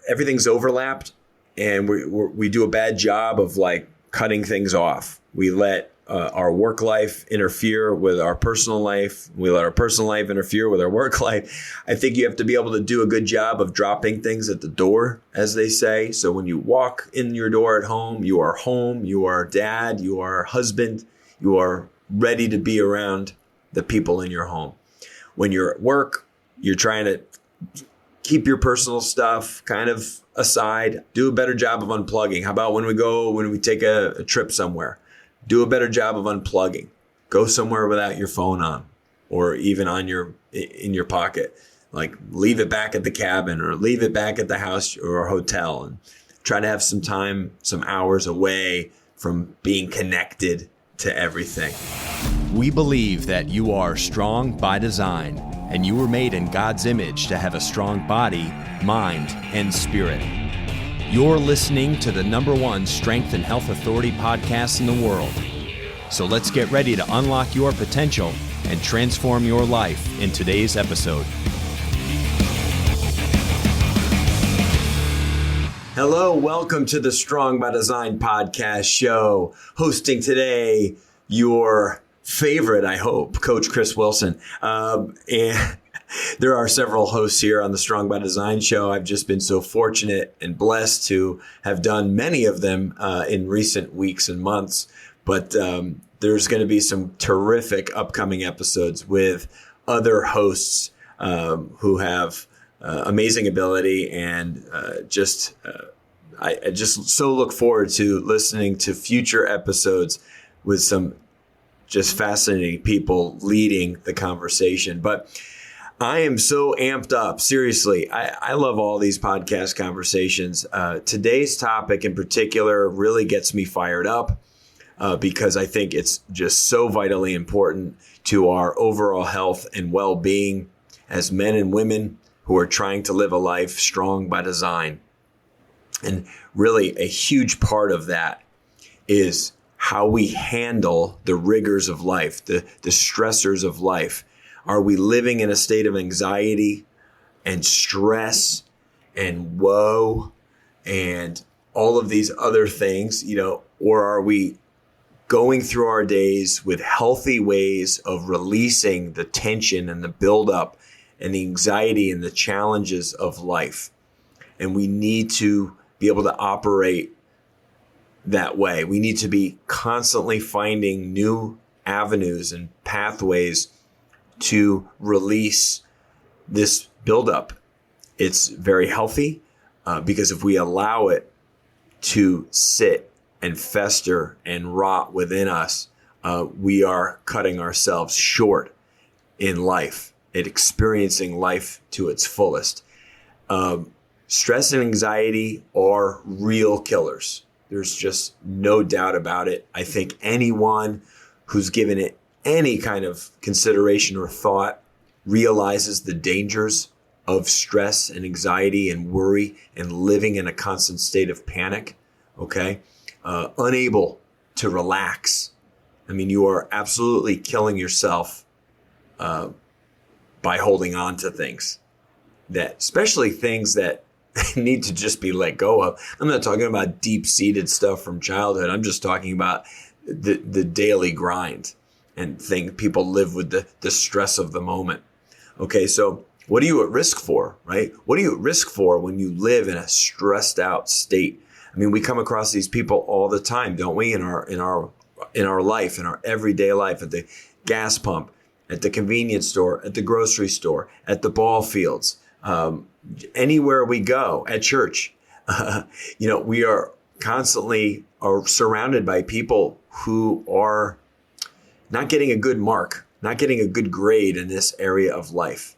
everything's overlapped, and we do a bad job of like cutting things off. We let our work life interfere with our personal life. We let our personal life interfere with our work life. I think you have to be able to do a good job of dropping things at the door, as they say. So when you walk in your door at home, you are dad, you are husband, you are ready to be around the people in your home. When you're at work, you're trying to keep your personal stuff kind of aside. Do a better job of unplugging. How about when we take a trip somewhere? Do a better job of unplugging. Go somewhere without your phone on, or even in your pocket. Like leave it back at the cabin, or leave it back at the house or hotel, and try to have some time, some hours away from being connected to everything. We believe that you are strong by design, and you were made in God's image to have a strong body, mind, and spirit. You're listening to the #1 strength and health authority podcast in the world. So let's get ready to unlock your potential and transform your life in today's episode. Hello, welcome to the Strong by Design podcast show. Hosting today, your favorite, I hope, Coach Chris Wilson. And there are several hosts here on the Strong by Design show. I've just been so fortunate and blessed to have done many of them in recent weeks and months. But there's going to be some terrific upcoming episodes with other hosts who have amazing ability, and I just so look forward to listening to future episodes with some just fascinating people leading the conversation. But I am so amped up. Seriously, I love all these podcast conversations. Today's topic in particular really gets me fired up because I think it's just so vitally important to our overall health and well-being as men and women who are trying to live a life strong by design. And really a huge part of that is how we handle the rigors of life, the stressors of life. Are we living in a state of anxiety and stress and woe and all of these other things, or are we going through our days with healthy ways of releasing the tension and the buildup and the anxiety and the challenges of life? And we need to be able to operate that way. We need to be constantly finding new avenues and pathways to release this buildup. It's very healthy because if we allow it to sit and fester and rot within us, we are cutting ourselves short in life, at experiencing life to its fullest. Stress and anxiety are real killers. There's just no doubt about it. I think anyone who's given it any kind of consideration or thought realizes the dangers of stress and anxiety and worry and living in a constant state of panic, okay? Unable to relax. I mean, you are absolutely killing yourself by holding on to things, that, especially things that need to just be let go of. I'm not talking about deep-seated stuff from childhood. I'm just talking about the daily grind and people live with the stress of the moment. Okay, so what are you at risk for, right? What are you at risk for when you live in a stressed out state? I mean, we come across these people all the time, don't we? In our life, in our everyday life, at the gas pump, at the convenience store, at the grocery store, at the ball fields, anywhere we go, at church. We are constantly surrounded by people who are not getting a good mark, not getting a good grade in this area of life.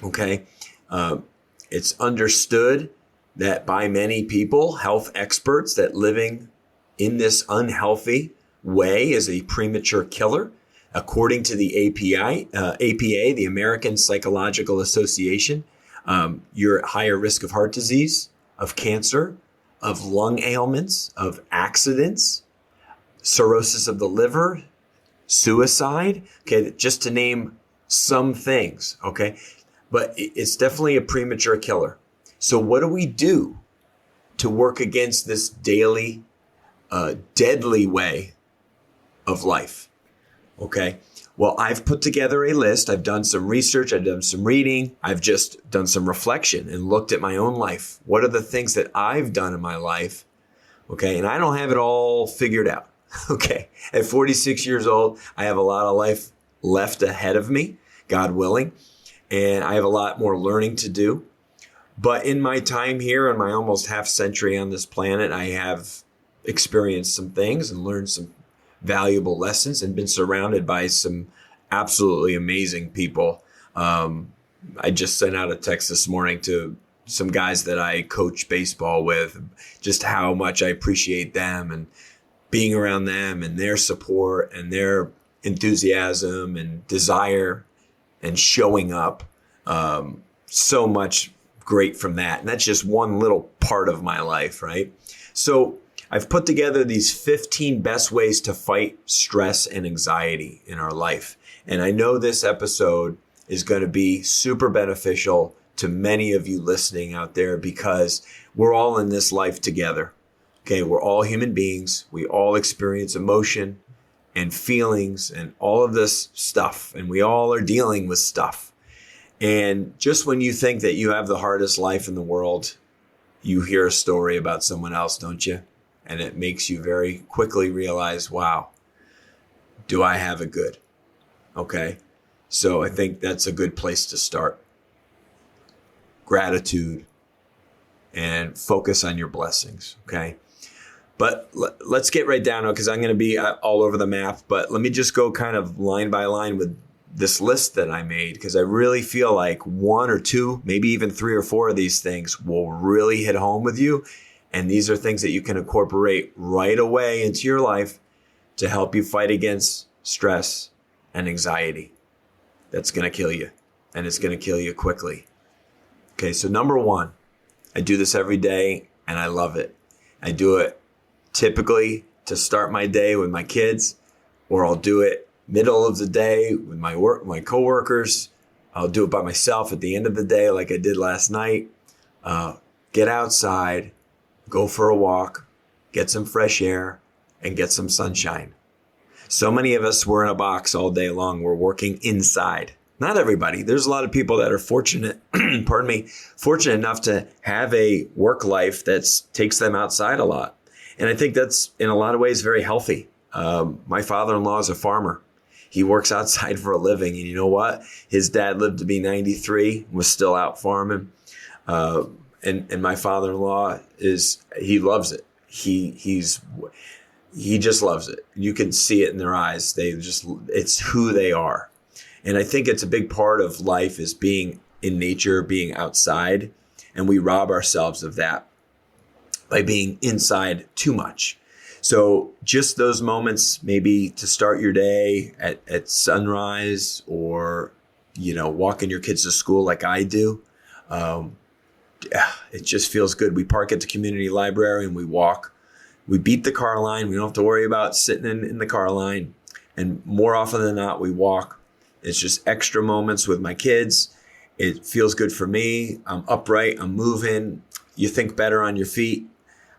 Okay. It's understood that by many people, health experts, that living in this unhealthy way is a premature killer. According to the APA, the American Psychological Association, you're at higher risk of heart disease, of cancer, of lung ailments, of accidents, cirrhosis of the liver, suicide, okay, just to name some things, okay? But it's definitely a premature killer. So what do we do to work against this daily, deadly way of life? Okay. Well, I've put together a list. I've done some research. I've done some reading. I've just done some reflection and looked at my own life. What are the things that I've done in my life? Okay. And I don't have it all figured out. Okay. At 46 years old, I have a lot of life left ahead of me, God willing. And I have a lot more learning to do. But in my time here, in my almost half century on this planet, I have experienced some things and learned some valuable lessons and been surrounded by some absolutely amazing people. I just sent out a text this morning to some guys that I coach baseball with, just how much I appreciate them and being around them and their support and their enthusiasm and desire and showing up. So much great from that. And that's just one little part of my life, right? So I've put together these 15 best ways to fight stress and anxiety in our life. And I know this episode is going to be super beneficial to many of you listening out there because we're all in this life together. Okay, we're all human beings. We all experience emotion and feelings and all of this stuff. And we all are dealing with stuff. And just when you think that you have the hardest life in the world, you hear a story about someone else, don't you? And it makes you very quickly realize, wow, do I have it good? Okay. So I think that's a good place to start. Gratitude and focus on your blessings. Okay. But let's get right down to it because I'm going to be all over the map. But let me just go kind of line by line with this list that I made because I really feel like one or two, maybe even three or four of these things will really hit home with you. And these are things that you can incorporate right away into your life to help you fight against stress and anxiety. That's going to kill you. And it's going to kill you quickly. Okay, so number one, I do this every day and I love it. I do it typically to start my day with my kids, or I'll do it middle of the day with my coworkers. I'll do it by myself at the end of the day like I did last night. Get outside. Go for a walk, get some fresh air, and get some sunshine. So many of us, we're in a box all day long. We're working inside. Not everybody. There's a lot of people that are fortunate, fortunate enough to have a work life that takes them outside a lot. And I think that's in a lot of ways very healthy. My father-in-law is a farmer. He works outside for a living. And you know what? His dad lived to be 93, was still out farming. And my father-in-law he loves it. He just loves it. You can see it in their eyes. It's who they are. And I think it's a big part of life is being in nature, being outside. And we rob ourselves of that by being inside too much. So just those moments, maybe to start your day at sunrise or, walking your kids to school like I do. It just feels good. We park at the community library and we walk. We beat the car line. We don't have to worry about sitting in the car line. And more often than not, we walk. It's just extra moments with my kids. It feels good for me. I'm upright. I'm moving. You think better on your feet.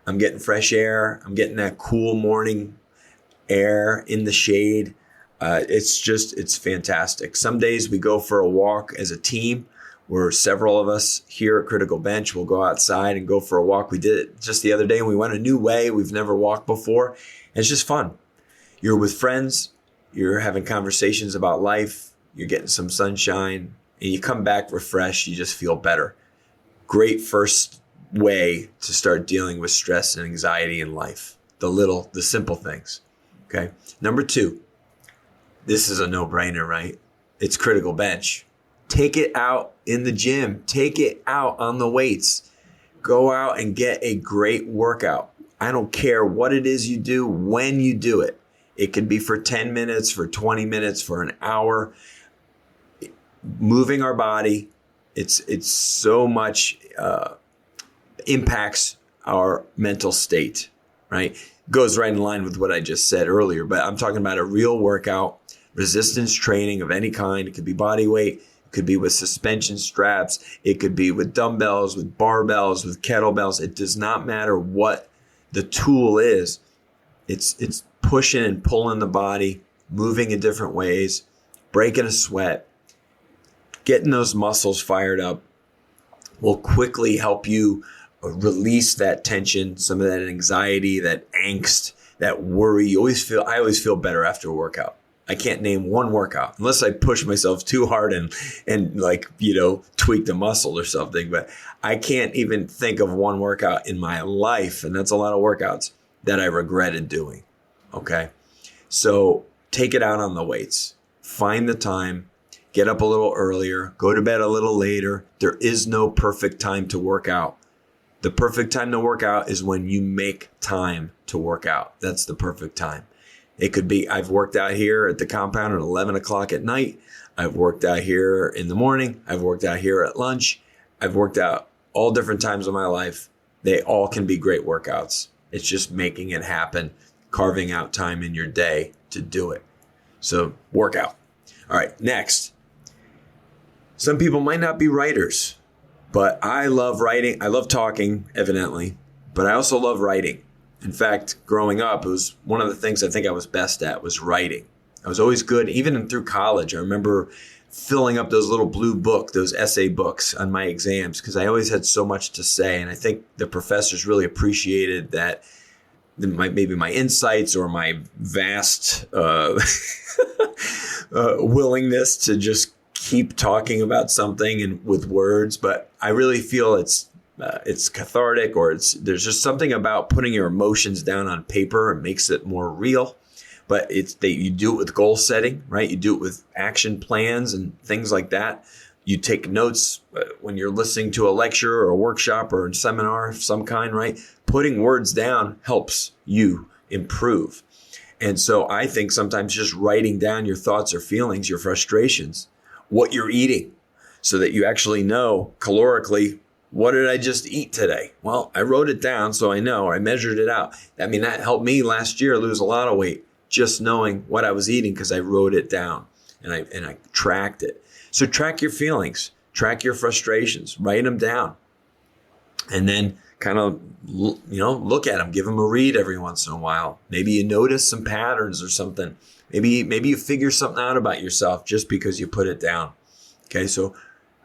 I'm getting fresh air. I'm getting that cool morning air in the shade. It's fantastic. Some days we go for a walk as a team. Where several of us here at Critical Bench will go outside and go for a walk. We did it just the other day and we went a new way. We've never walked before. And it's just fun. You're with friends. You're having conversations about life. You're getting some sunshine and you come back refreshed. You just feel better. Great first way to start dealing with stress and anxiety in life. The simple things. Okay. Number two, this is a no-brainer, right? It's Critical Bench. Take it out in the gym. Take it out on the weights. Go out and get a great workout. I don't care what it is you do, when you do it. It can be for 10 minutes, for 20 minutes, for an hour. Moving our body, it's so much impacts our mental state, right? Goes right in line with what I just said earlier, but I'm talking about a real workout, resistance training of any kind. It could be body weight. It could be with suspension straps. It could be with dumbbells, with barbells, with kettlebells. It does not matter what the tool is. It's pushing and pulling the body, moving in different ways, breaking a sweat, getting those muscles fired up will quickly help you release that tension, some of that anxiety, that angst, that worry. I always feel better after a workout. I can't name one workout unless I push myself too hard and like, tweak the muscle or something. But I can't even think of one workout in my life, and that's a lot of workouts, that I regretted doing. Okay. So take it out on the weights. Find the time. Get up a little earlier. Go to bed a little later. There is no perfect time to work out. The perfect time to work out is when you make time to work out. That's the perfect time. It could be, I've worked out here at the compound at 11 o'clock at night. I've worked out here in the morning. I've worked out here at lunch. I've worked out all different times of my life. They all can be great workouts. It's just making it happen, carving out time in your day to do it. So workout. All right, next. Some people might not be writers, but I love writing. I love talking, evidently, but I also love writing. In fact, growing up, it was one of the things I think I was best at was writing. I was always good, even through college. I remember filling up those little blue book, those essay books on my exams, because I always had so much to say. And I think the professors really appreciated that, maybe my insights or my vast willingness to just keep talking about something and with words. But I really feel it's cathartic, or there's just something about putting your emotions down on paper. It makes it more real. But you do it with goal setting, right? You do it with action plans and things like that. You take notes when you're listening to a lecture or a workshop or a seminar of some kind, right? Putting words down helps you improve. And so I think sometimes just writing down your thoughts or feelings, your frustrations, what you're eating, so that you actually know calorically, what did I just eat today? Well, I wrote it down so I know, or I measured it out. I mean, that helped me last year lose a lot of weight, just knowing what I was eating because I wrote it down and I tracked it. So track your feelings, track your frustrations, write them down, and then kind of, look at them, give them a read every once in a while. Maybe you notice some patterns or something. Maybe you figure something out about yourself just because you put it down. Okay, so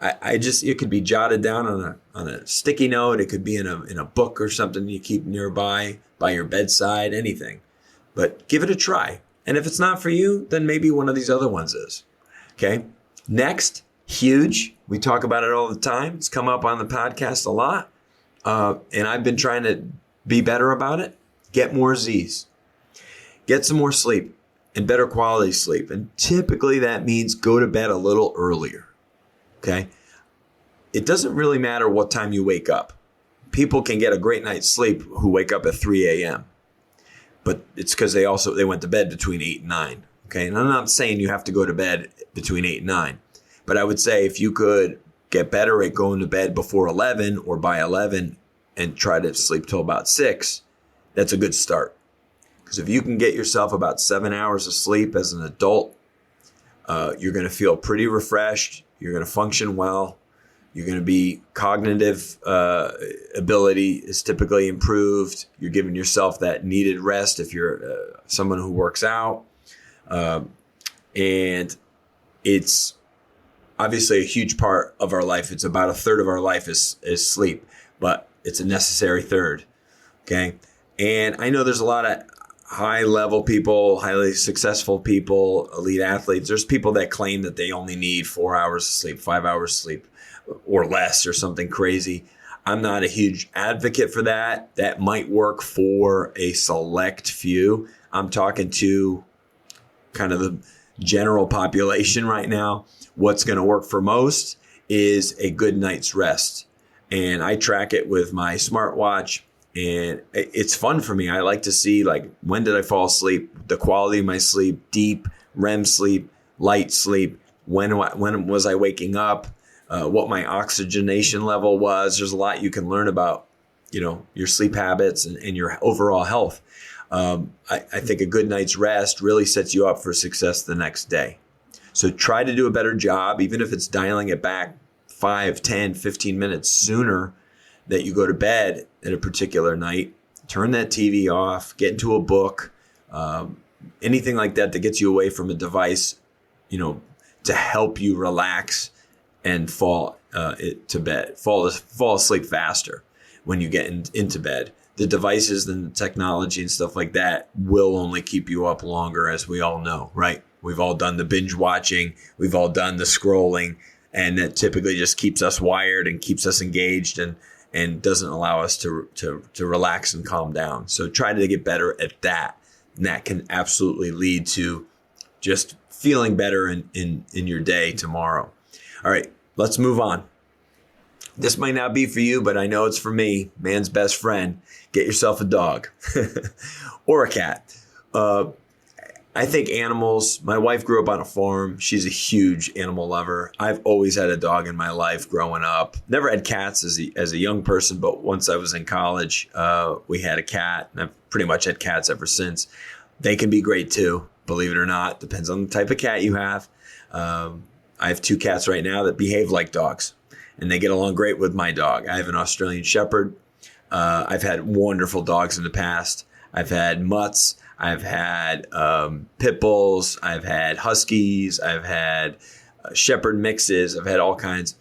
it could be jotted down on a sticky note. It could be in a book or something you keep nearby, by your bedside, anything. But give it a try. And if it's not for you, then maybe one of these other ones is. Okay. Next, huge. We talk about it all the time. It's come up on the podcast a lot. And I've been trying to be better about it. Get more Z's. Get some more sleep and better quality sleep. And typically that means go to bed a little earlier. Okay. It doesn't really matter what time you wake up. People can get a great night's sleep who wake up at 3 a.m. But it's because they went to bed between 8 and 9. Okay. And I'm not saying you have to go to bed between 8 and 9. But I would say if you could get better at going to bed before 11 or by 11 and try to sleep till about 6, that's a good start. Because if you can get yourself about 7 hours of sleep as an adult, you're going to feel pretty refreshed. You're going to function well. You're going to be cognitive ability is typically improved. You're giving yourself that needed rest if you're someone who works out. And it's obviously a huge part of our life. It's about a third of our life is sleep, but it's a necessary third. Okay. And I know there's a lot of high level people, highly successful people, elite athletes. There's people that claim that they only need 4 hours of sleep, 5 hours of sleep or less or something crazy. I'm not a huge advocate for that. That might work for a select few. I'm talking to kind of the general population right now. What's going to work for most is a good night's rest. And I track it with my smartwatch. And it's fun for me. I like to see, like, when did I fall asleep, the quality of my sleep, deep REM sleep, light sleep, when was I waking up, what my oxygenation level was. There's a lot you can learn about, your sleep habits and your overall health. I think a good night's rest really sets you up for success the next day. So try to do a better job, even if it's dialing it back 5, 10, 15 minutes sooner that you go to bed at a particular night. Turn that TV off, get into a book, anything like that gets you away from a device, to help you relax and fall to bed, fall asleep faster when you get into bed. The devices and the technology and stuff like that will only keep you up longer, as we all know, right? We've all done the binge watching. We've all done the scrolling, and that typically just keeps us wired and keeps us engaged and doesn't allow us to relax and calm down. So try to get better at that. And that can absolutely lead to just feeling better in your day tomorrow. All right, let's move on. This might not be for you, but I know it's for me, man's best friend. Get yourself a dog or a cat. I think animals, my wife grew up on a farm. She's a huge animal lover. I've always had a dog in my life growing up. Never had cats as a young person, but once I was in college, we had a cat, and I've pretty much had cats ever since. They can be great too, believe it or not. Depends on the type of cat you have. I have 2 cats right now that behave like dogs, and they get along great with my dog. I have an Australian Shepherd. I've had wonderful dogs in the past. I've had mutts. I've had pit bulls. I've had huskies. I've had shepherd mixes. I've had all kinds.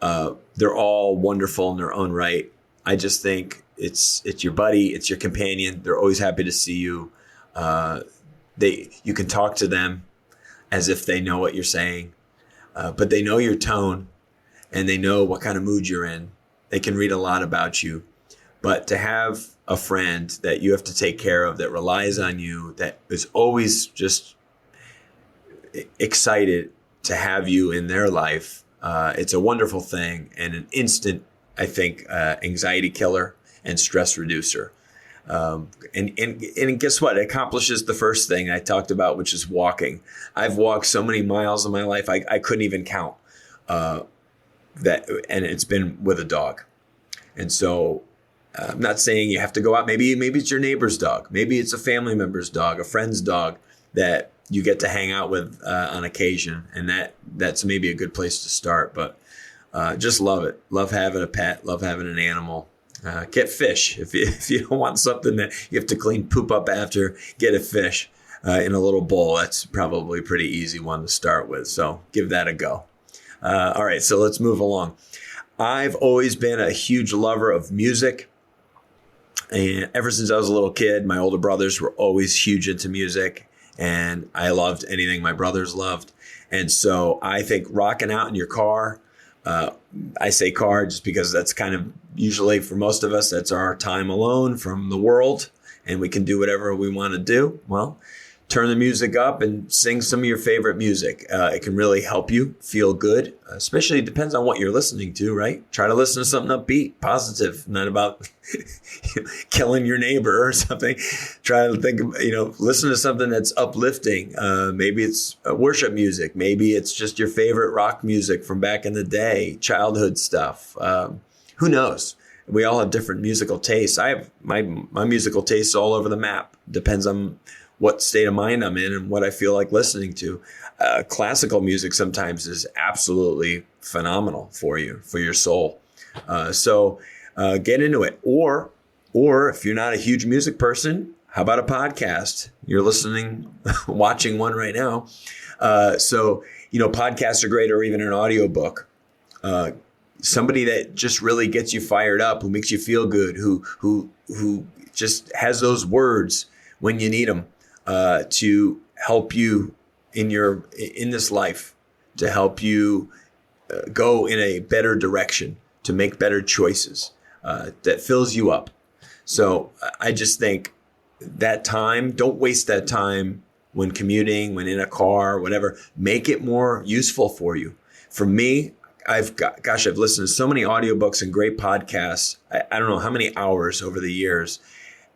They're all wonderful in their own right. I just think it's your buddy. It's your companion. They're always happy to see you. You can talk to them as if they know what you're saying, but they know your tone and they know what kind of mood you're in. They can read a lot about you. But to have a friend that you have to take care of, that relies on you, that is always just excited to have you in their life, it's a wonderful thing and an instant, I think, anxiety killer and stress reducer. And guess what? It accomplishes the first thing I talked about, which is walking. I've walked so many miles in my life, I couldn't even count that, and it's been with a dog. And so I'm not saying you have to go out. Maybe it's your neighbor's dog. Maybe it's a family member's dog, a friend's dog that you get to hang out with on occasion. And that's maybe a good place to start. But just love it. Love having a pet. Love having an animal. Get fish. If you don't want something that you have to clean poop up after, get a fish in a little bowl. That's probably a pretty easy one to start with. So give that a go. All right, so let's move along. I've always been a huge lover of music. And ever since I was a little kid, my older brothers were always huge into music. And I loved anything my brothers loved. And so I think rocking out in your car, I say car just because that's kind of usually for most of us, that's our time alone from the world. And we can do whatever we want to do. Well, turn the music up and sing some of your favorite music. It can really help you feel good, especially it depends on what you're listening to, right? Try to listen to something upbeat, positive, not about killing your neighbor or something. Try to think, listen to something that's uplifting. Maybe it's worship music. Maybe it's just your favorite rock music from back in the day, childhood stuff. Who knows? We all have different musical tastes. I have my musical tastes all over the map. Depends on what state of mind I'm in and what I feel like listening to. Classical music sometimes is absolutely phenomenal for you, for your soul. So get into it. Or if you're not a huge music person, how about a podcast? You're listening, watching one right now. So podcasts are great, or even an audiobook. Somebody that just really gets you fired up, who makes you feel good, who just has those words when you need them. To help you in this life, to help you go in a better direction, to make better choices, that fills you up. So I just think that time, don't waste that time when commuting, when in a car, whatever. Make it more useful for you. For me, I've listened to so many audiobooks and great podcasts. I don't know how many hours over the years.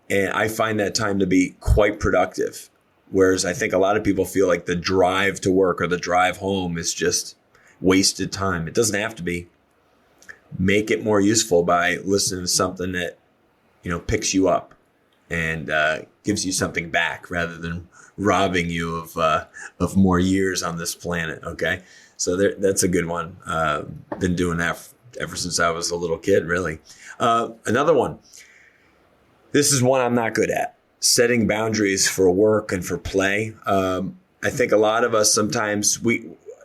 And I find that time to be quite productive. Whereas I think a lot of people feel like the drive to work or the drive home is just wasted time. It doesn't have to be. Make it more useful by listening to something that, picks you up and gives you something back rather than robbing you of more years on this planet. Okay. So that's a good one. Been doing that ever since I was a little kid, really. Another one. This is one I'm not good at. Setting boundaries for work and for play. I think a lot of us sometimes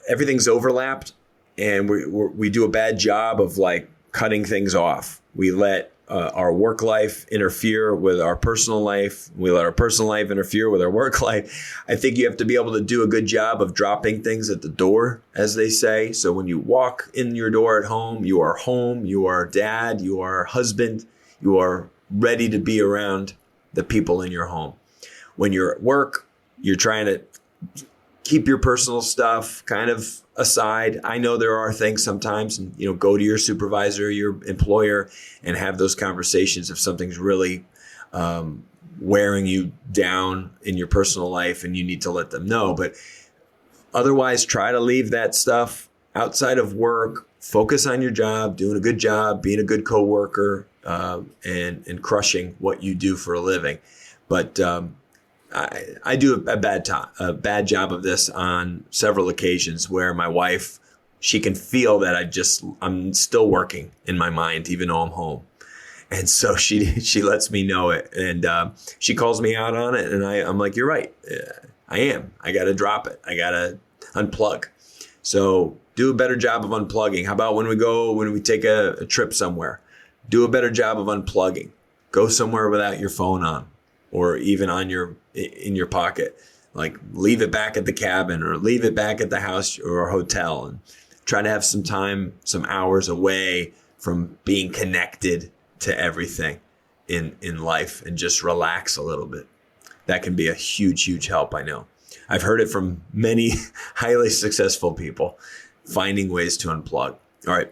everything's overlapped, and we do a bad job of like cutting things off. We let our work life interfere with our personal life. We let our personal life interfere with our work life. I think you have to be able to do a good job of dropping things at the door, as they say. So when you walk in your door at home, you are dad, you are husband, you are ready to be around the people in your home. When you're at work, you're trying to keep your personal stuff kind of aside. I know there are things sometimes, and go to your supervisor, your employer, and have those conversations if something's really wearing you down in your personal life and you need to let them know. But otherwise, try to leave that stuff outside of work. Focus on your job, doing a good job, being a good coworker, and crushing what you do for a living. But I do a bad job of this on several occasions where my wife, she can feel that I'm still working in my mind, even though I'm home. And so she lets me know it, and she calls me out on it. And I'm like, you're right. I am. I got to drop it. I got to unplug. So do a better job of unplugging. How about when we take a trip somewhere, do a better job of unplugging. Go somewhere without your phone on, or even in your pocket. Like leave it back at the cabin, or leave it back at the house or hotel, and try to have some time, some hours away from being connected to everything in life, and just relax a little bit. That can be a huge, huge help. I know. I've heard it from many highly successful people, finding ways to unplug. All right.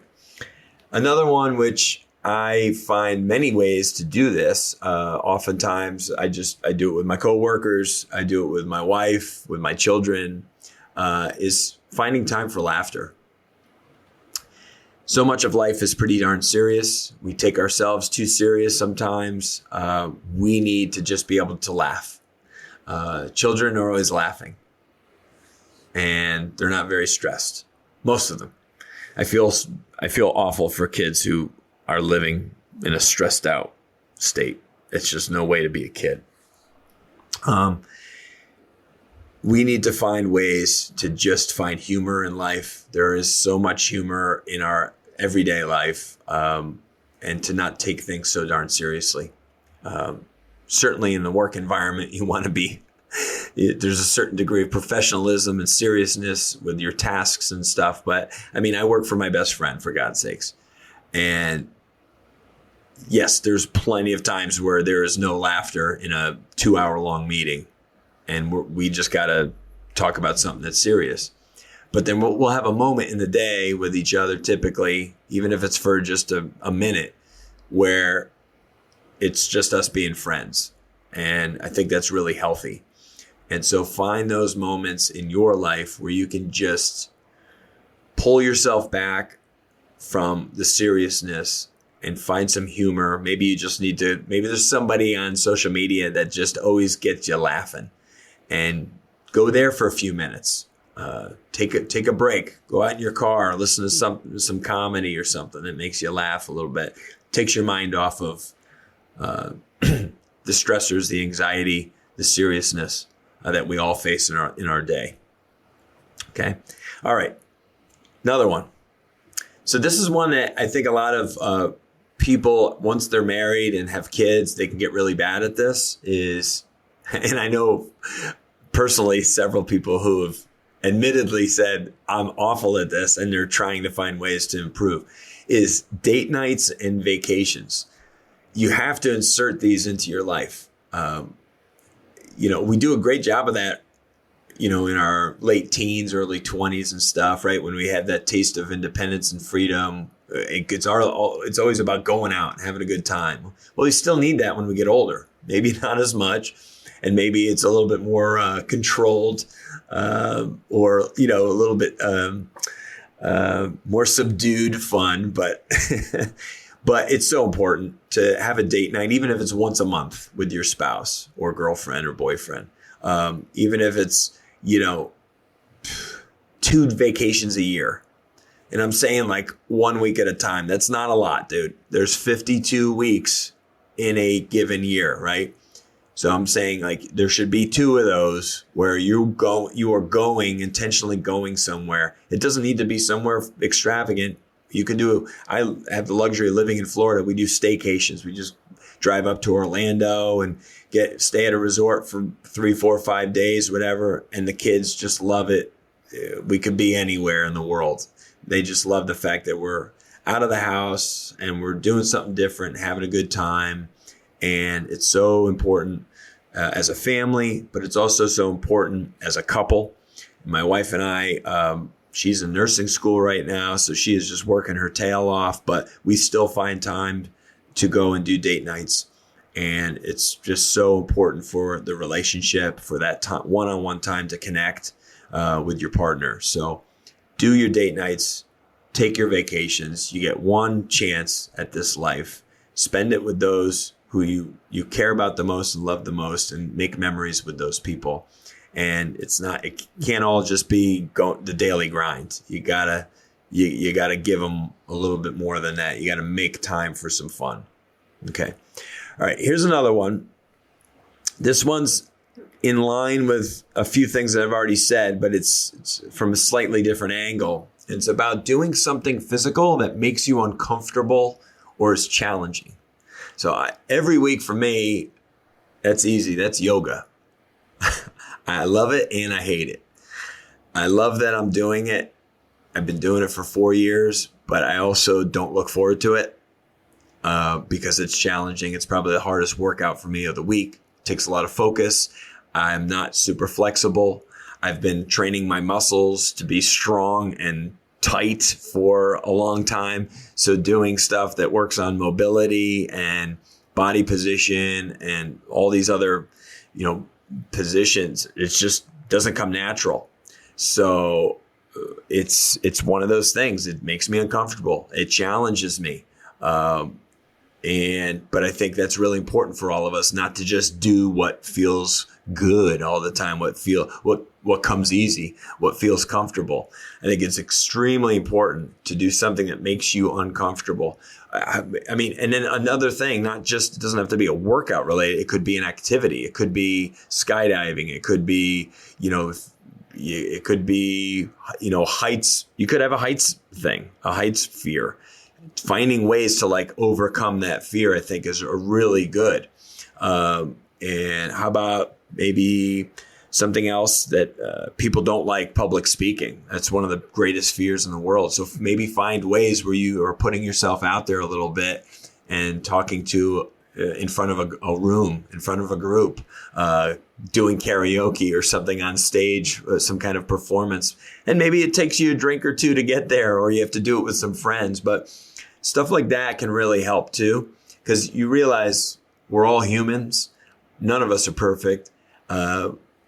Another one, which I find many ways to do this. Oftentimes I do it with my coworkers. I do it with my wife, with my children, is finding time for laughter. So much of life is pretty darn serious. We take ourselves too serious sometimes. We need to just be able to laugh. Children are always laughing, and they're not very stressed. Most of them. I feel awful for kids who are living in a stressed out state. It's just no way to be a kid. We need to find ways to just find humor in life. There is so much humor in our everyday life, and to not take things so darn seriously. Certainly in the work environment, you want to be, there's a certain degree of professionalism and seriousness with your tasks and stuff. But I mean, I work for my best friend, for God's sakes. And yes, there's plenty of times where there is no laughter in a 2-hour-long meeting, and we just got to talk about something that's serious. But then we'll have a moment in the day with each other, typically, even if it's for just a minute, where it's just us being friends. And I think that's really healthy. And so find those moments in your life where you can just pull yourself back from the seriousness and find some humor. Maybe there's somebody on social media that just always gets you laughing, and go there for a few minutes. Take a break, go out in your car, listen to some comedy or something that makes you laugh a little bit. Takes your mind off of the stressors, the anxiety, the seriousness that we all face in our day. Okay. All right. Another one. So this is one that I think a lot of people, once they're married and have kids, they can get really bad at this and I know personally several people who have admittedly said, I'm awful at this, and they're trying to find ways to improve, is date nights and vacations. You have to insert these into your life. We do a great job of that, in our late teens, early 20s and stuff, right? When we have that taste of independence and freedom, it's always about going out and having a good time. Well, we still need that when we get older. Maybe not as much, and maybe it's a little bit more controlled, or a little bit more subdued fun, but but it's so important to have a date night, even if it's once a month with your spouse or girlfriend or boyfriend. Even if it's, 2 vacations a year. And I'm saying like 1 week at a time. That's not a lot, dude. There's 52 weeks in a given year, right? So I'm saying like there should be 2 of those where you are intentionally going somewhere. It doesn't need to be somewhere extravagant. You can do, I have the luxury of living in Florida. We do staycations. We just drive up to Orlando and stay at a resort for 3, 4, 5 days, whatever. And the kids just love it. We could be anywhere in the world. They just love the fact that we're out of the house and we're doing something different, having a good time. And it's so important as a family, but it's also so important as a couple. My wife and I, she's in nursing school right now, so she is just working her tail off, but we still find time to go and do date nights. And it's just so important for the relationship, for that time, one-on-one time to connect with your partner. So do your date nights, take your vacations. You get one chance at this life. Spend it with those who you care about the most and love the most, and make memories with those people. And it can't all just be the daily grind. You gotta give them a little bit more than that. You gotta make time for some fun. Okay. All right. Here's another one. This one's in line with a few things that I've already said, but it's from a slightly different angle. It's about doing something physical that makes you uncomfortable or is challenging. So every week for me, that's easy. That's yoga. I love it and I hate it. I love that I'm doing it. I've been doing it for 4 years, but I also don't look forward to it because it's challenging. It's probably the hardest workout for me of the week. It takes a lot of focus. I'm not super flexible. I've been training my muscles to be strong and tight for a long time. So doing stuff that works on mobility and body position and all these other, positions, it just doesn't come natural. So it's one of those things. It makes me uncomfortable. It challenges me. But I think that's really important for all of us, not to just do what feels good all the time, what comes easy, what feels comfortable. I think it's extremely important to do something that makes you uncomfortable. I mean, and then another thing, it doesn't have to be a workout related. It could be an activity. It could be skydiving. It could be, heights. You could have a heights thing, a heights fear. Finding ways to overcome that fear, I think, is really good. And how about maybe something else that people don't like, public speaking. That's one of the greatest fears in the world. So maybe find ways where you are putting yourself out there a little bit and talking to in front of a room, in front of a group, doing karaoke or something on stage, some kind of performance. And maybe it takes you a drink or two to get there, or you have to do it with some friends. But stuff like that can really help too, because you realize we're all humans. None of us are perfect.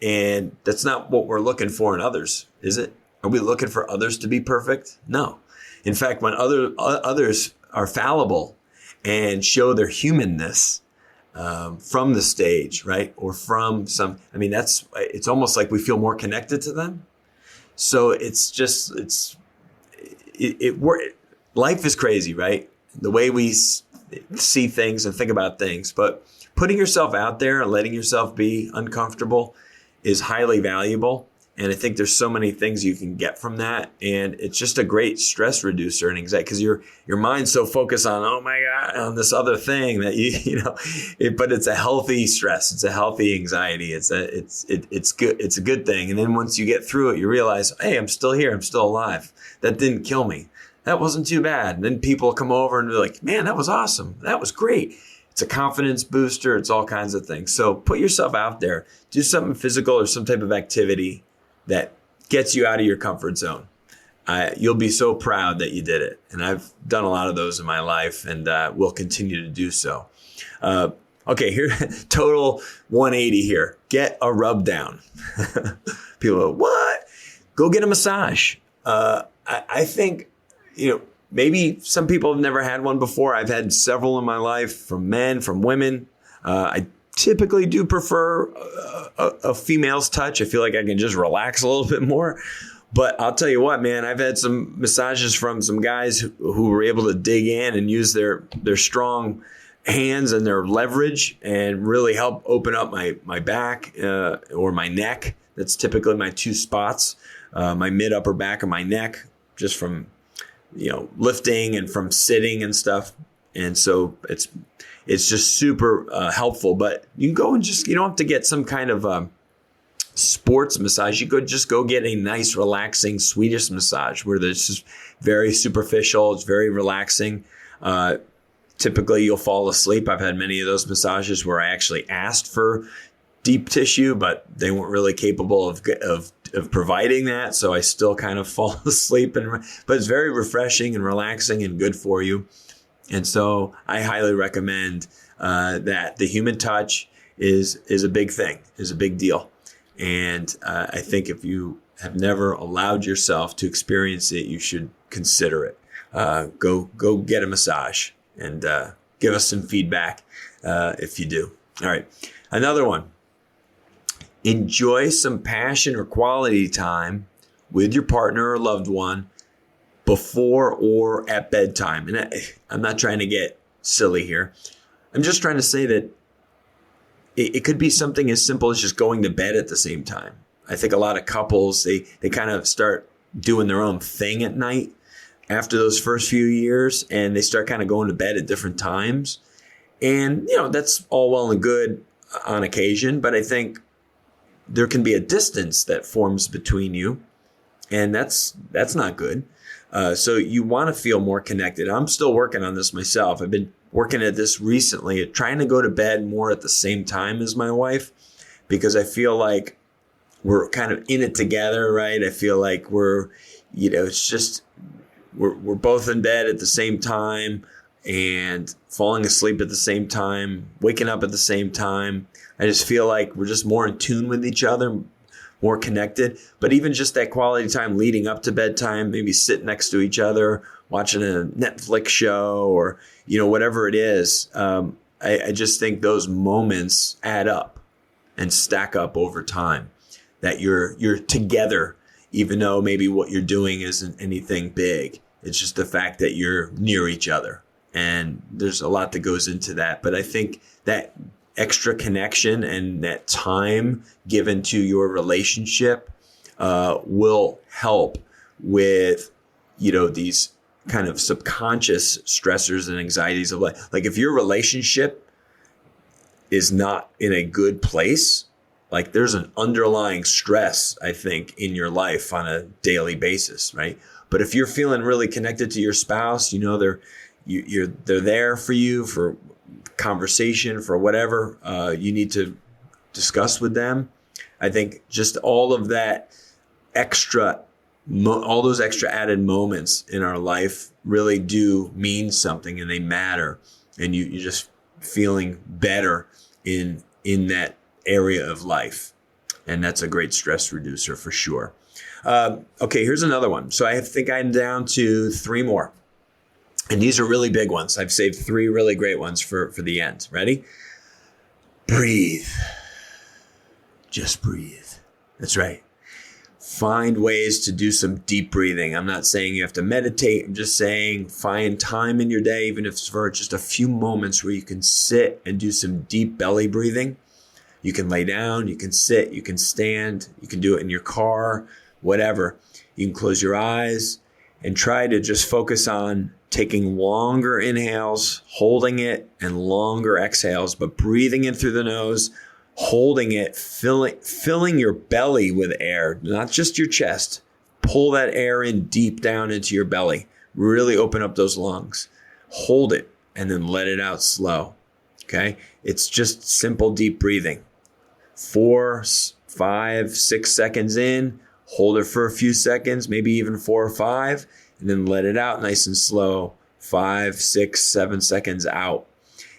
And that's not what we're looking for in others, is it? Are we looking for others to be perfect? No. In fact, when others are fallible and show their humanness from the stage, right? Or from it's almost like we feel more connected to them. So life is crazy, right? The way we see things and think about things, but putting yourself out there and letting yourself be uncomfortable is highly valuable. And I think there's so many things you can get from that. And it's just a great stress reducer and anxiety, because your mind's so focused on, oh my God, on this other thing that but it's a healthy stress. It's a healthy anxiety. It's good. It's a good thing. And then once you get through it, you realize, hey, I'm still here. I'm still alive. That didn't kill me. That wasn't too bad. And then people come over and be like, man, that was awesome. That was great. It's a confidence booster. It's all kinds of things. So put yourself out there. Do something physical or some type of activity that gets you out of your comfort zone. You'll be so proud that you did it. And I've done a lot of those in my life, and will continue to do so. Okay, here, total 180 here. Get a rub down. People go, what? Go get a massage. I think, maybe some people have never had one before. I've had several in my life, from men, from women. I typically do prefer a female's touch. I feel like I can just relax a little bit more. But I'll tell you what, man, I've had some massages from some guys who were able to dig in and use their strong hands and their leverage and really help open up my back or my neck. That's typically my two spots, my mid upper back and my neck, just from lifting and from sitting and stuff. And so it's just super helpful. But you can go and you don't have to get some kind of sports massage. You could just go get a nice, relaxing Swedish massage where it's just very superficial. It's very relaxing. Typically, you'll fall asleep. I've had many of those massages where I actually asked for deep tissue, but they weren't really capable of providing that. So I still kind of fall asleep. But it's very refreshing and relaxing and good for you. And so I highly recommend that the human touch is a big thing, is a big deal. And I think if you have never allowed yourself to experience it, you should consider it. Go get a massage and give us some feedback if you do. All right. Another one. Enjoy some passion or quality time with your partner or loved one before or at bedtime. And I'm not trying to get silly here. I'm just trying to say that it could be something as simple as just going to bed at the same time. I think a lot of couples, they kind of start doing their own thing at night after those first few years, and they start kind of going to bed at different times. And, that's all well and good on occasion, but I think there can be a distance that forms between you, and that's not good. So you want to feel more connected. I'm still working on this myself. I've been working at this recently, trying to go to bed more at the same time as my wife, because I feel like we're kind of in it together, right? I feel like we're both in bed at the same time and falling asleep at the same time, waking up at the same time. I just feel like we're just more in tune with each other, more connected. But even just that quality time leading up to bedtime, maybe sit next to each other, watching a Netflix show or, whatever it is. I just think those moments add up and stack up over time, that you're together, even though maybe what you're doing isn't anything big. It's just the fact that you're near each other. And there's a lot that goes into that. But I think that extra connection and that time given to your relationship will help with, these kind of subconscious stressors and anxieties of life. Like if your relationship is not in a good place, like there's an underlying stress, I think, in your life on a daily basis, right? But if you're feeling really connected to your spouse, they're there for you for conversation, for whatever you need to discuss with them. I think just all of that all those extra added moments in our life really do mean something, and they matter. And you're just feeling better in that area of life. And that's a great stress reducer for sure. Okay, here's another one. So I think I'm down to 3 more. And these are really big ones. I've saved 3 really great ones for the end. Ready? Breathe. Just breathe. That's right. Find ways to do some deep breathing. I'm not saying you have to meditate. I'm just saying find time in your day, even if it's for just a few moments, where you can sit and do some deep belly breathing. You can lay down, you can sit, you can stand, you can do it in your car, whatever. You can close your eyes and try to just focus on taking longer inhales, holding it, and longer exhales, but breathing in through the nose, holding it, filling your belly with air, not just your chest. Pull that air in deep down into your belly. Really open up those lungs. Hold it and then let it out slow. Okay? It's just simple deep breathing. 4, 5, 6 seconds in. Hold it for a few seconds, maybe even 4 or 5, and then let it out nice and slow. 5, 6, 7 seconds out.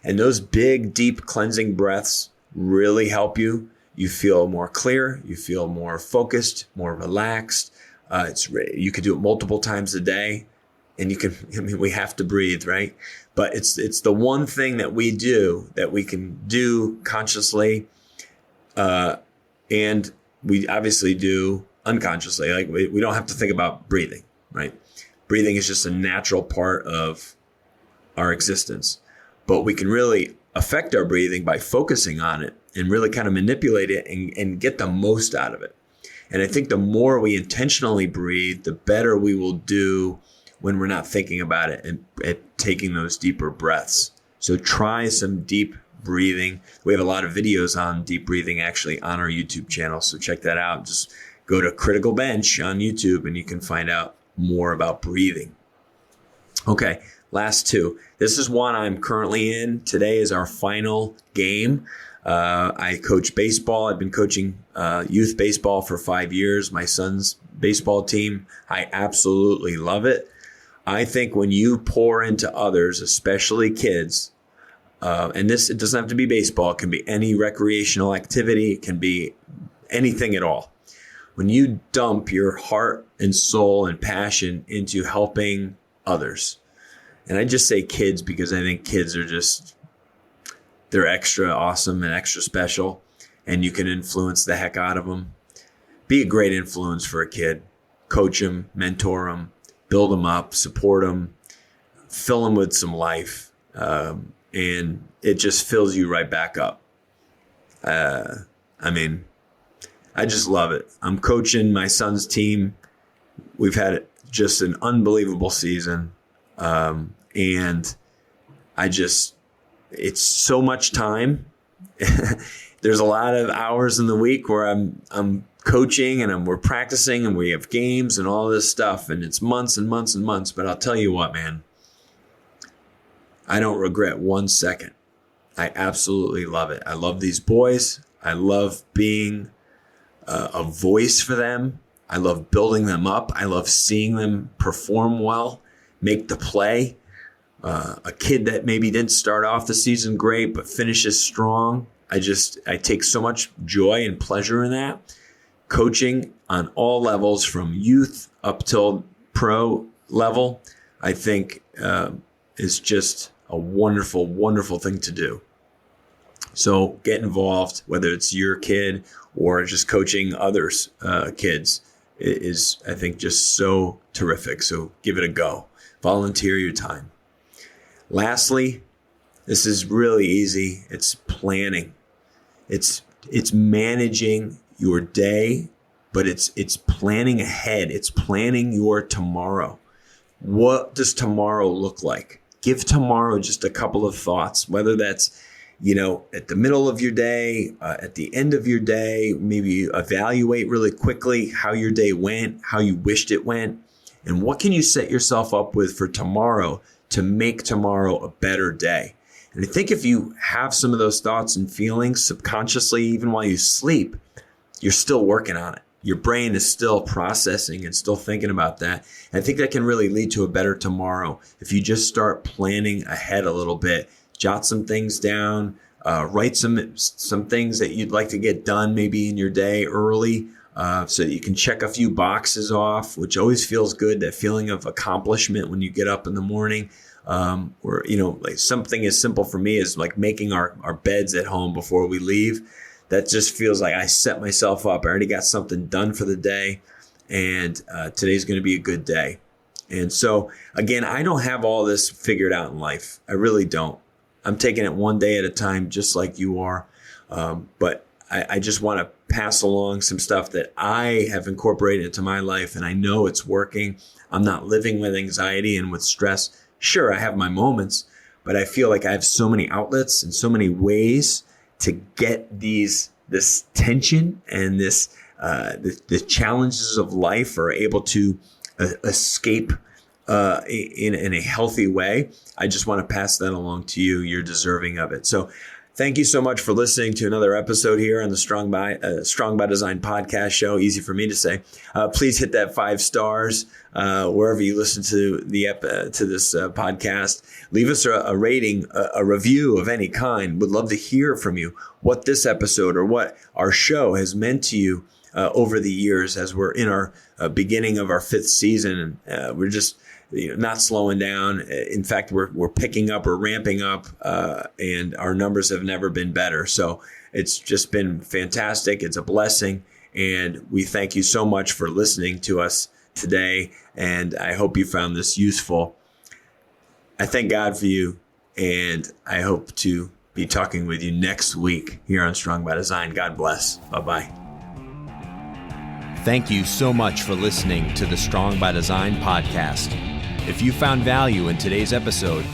And those big, deep cleansing breaths really help you. You feel more clear. You feel more focused, more relaxed. You could do it multiple times a day. and we have to breathe, right? But it's the one thing that we do that we can do consciously, and we obviously do unconsciously. Like we don't have to think about breathing, right? Breathing is just a natural part of our existence, but we can really affect our breathing by focusing on it and really kind of manipulate it and get the most out of it. And I think the more we intentionally breathe, the better we will do when we're not thinking about it and taking those deeper breaths. So try some deep breathing. We have a lot of videos on deep breathing actually on our YouTube channel. So check that out. Just go to Critical Bench on YouTube and you can find out more about breathing. Okay, last two. This is one I'm currently in. Today is our final game. I coach baseball. I've been coaching youth baseball for 5 years. My son's baseball team. I absolutely love it. I think when you pour into others, especially kids, and it doesn't have to be baseball. It can be any recreational activity. It can be anything at all. When you dump your heart and soul and passion into helping others, and I just say kids because I think kids are they're extra awesome and extra special, and you can influence the heck out of them. Be a great influence for a kid. Coach them, mentor them, build them up, support them, fill them with some life, and it just fills you right back up. I just love it. I'm coaching my son's team. We've had just an unbelievable season, and it's so much time. There's a lot of hours in the week where I'm coaching and we're practicing and we have games and all this stuff, and it's months and months and months. But I'll tell you what, man, I don't regret 1 second. I absolutely love it. I love these boys. I love being a voice for them. I love building them up. I love seeing them perform well, make the play. A kid that maybe didn't start off the season great, but finishes strong. I take so much joy and pleasure in that. Coaching on all levels from youth up till pro level, I think is just a wonderful, wonderful thing to do. So get involved, whether it's your kid or just coaching others' kids is, I think, just so terrific. So give it a go. Volunteer your time. Lastly, this is really easy. It's planning. It's managing your day, but it's planning ahead. It's planning your tomorrow. What does tomorrow look like? Give tomorrow just a couple of thoughts, whether that's, at the middle of your day, at the end of your day, maybe you evaluate really quickly how your day went, how you wished it went, and what can you set yourself up with for tomorrow to make tomorrow a better day. And I think if you have some of those thoughts and feelings subconsciously, even while you sleep, you're still working on it. Your brain is still processing and still thinking about that. And I think that can really lead to a better tomorrow. If you just start planning ahead a little bit, jot some things down, write some things that you'd like to get done maybe in your day early, so that you can check a few boxes off, which always feels good, that feeling of accomplishment when you get up in the morning. Or, like something as simple for me as like making our beds at home before we leave. That just feels like I set myself up. I already got something done for the day, and today's going to be a good day. And so, again, I don't have all this figured out in life. I really don't. I'm taking it one day at a time, just like you are. But I just want to pass along some stuff that I have incorporated into my life, and I know it's working. I'm not living with anxiety and with stress. Sure, I have my moments, but I feel like I have so many outlets and so many ways to get this tension and the challenges of life are able to escape in a healthy way. I just want to pass that along to you. You're deserving of it. So thank you so much for listening to another episode here on the Strong by Design podcast show. Easy for me to say. Please hit that 5 stars wherever you listen to this podcast. Leave us a rating, a review of any kind. Would love to hear from you what this episode or what our show has meant to you over the years as we're in our beginning of our 5th season. And we're just not slowing down. In fact, we're picking up or ramping up, and our numbers have never been better. So it's just been fantastic. It's a blessing. And we thank you so much for listening to us today. And I hope you found this useful. I thank God for you. And I hope to be talking with you next week here on Strong by Design. God bless. Bye-bye. Thank you so much for listening to the Strong by Design podcast. If you found value in today's episode,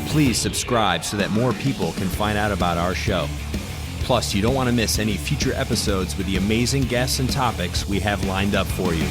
please subscribe so that more people can find out about our show. Plus, you don't want to miss any future episodes with the amazing guests and topics we have lined up for you.